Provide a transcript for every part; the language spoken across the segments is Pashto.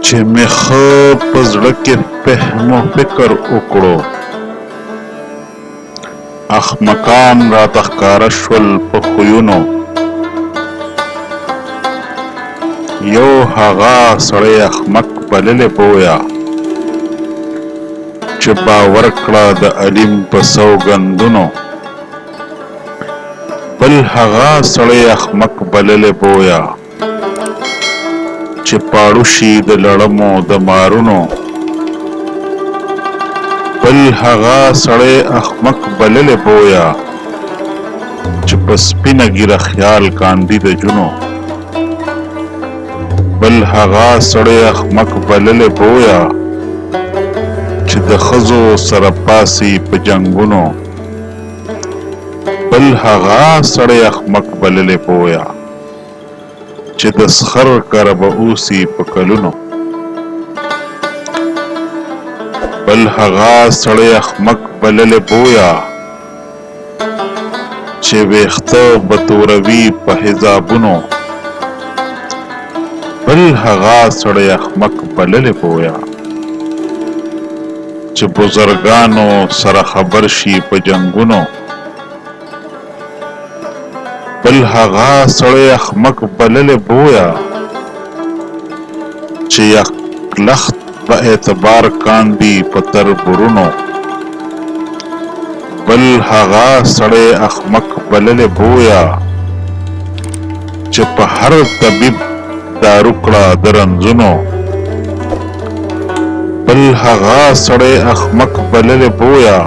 چې مې ښه په زړه کې فهم و فکر وکړو، احمقان راته ښکاره شول په خویونو. یو هغه سړی احمق بللی بویه، چې باور کړه د علیم په سوګندونو. بل هغه سړی احمق بللی بویه، چې پاړو شي د لړمو د مارونو. بل هغه سړی احمق بللی بویه، چې په سپینه ږیره خیال کاندي د جونو. بل هغه سړی احمق بللی بویه، چې د ښځو سره پاسي په جنګونو. بل هغه سړی احمق بللی بویه، چې د سخر کره به اوسي په کلونو. بل هغه سړی احمق بللی بویه، چې ویښته به توروي په حجابونو. بل هغه سړی احمق بللی بویه، چې بزرګانو سره خبر شي په جنګونو. بل هغه سړی احمق بللی بویه، چې یک لخت به اعتبار کاندي په تربورونو. بل هغه سړی احمق بللی بویه، چې په هر طبیب دارو کړه د رنځونو. بل هغه سړی احمق بللی بویه،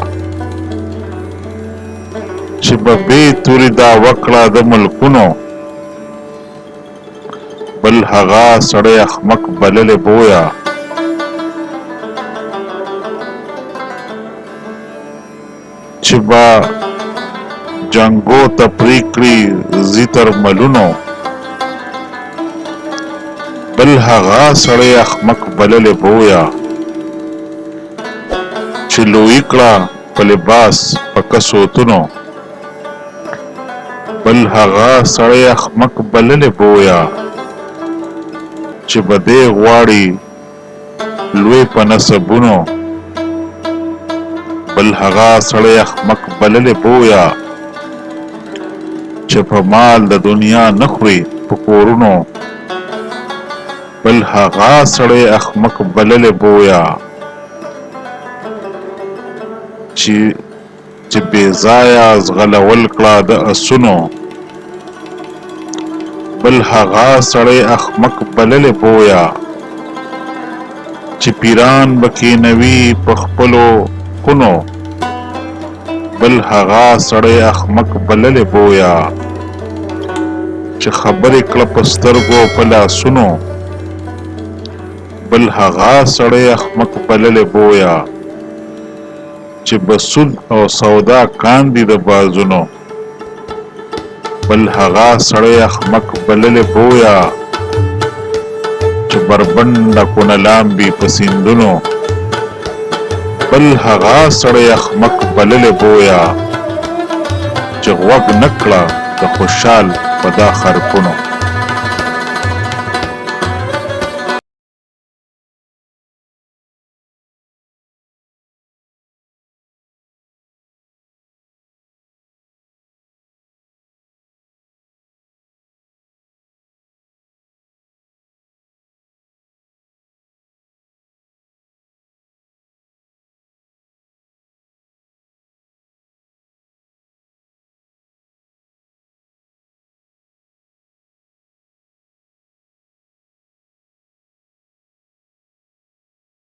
چې به بې توري دعوه کړه د ملکونو. بل هغه سړی احمق بللی بویه، چې به جنګو ته پرېکړي ځي تر ملونو. بل هغه سړی احمق بللی بویه، چې لوی کړه په لباس په کسوتونو. بل هغه سړی احمق بللی بویه، چې به دی غواړي لوی په نسبونو. بل هغه سړی احمق بللی بویه، چې په مال د دنیا نه خوري په کورونو. بل هغه سړی احمق بللی بویه، چې بې ځایه ځغلول کړه د اسونو. بل هغه سړی احمق بللی بویه، چې پیران به کېنوي په خپلو خونو. بل هغه سړی احمق بللی بویه، چې خبرې کړه په سترګو په لاسونو. بل هغه سړی احمق بللی بویه، چې به سود او سودا کاندي د بازونو. بل هغه سړی احمق بللی بویه، چې بربنډه کونه لامبي په سیندونو. بل هغه سړی احمق بللی بویه، چې غوږ نه کړه د خوشحال په دا خرپونو.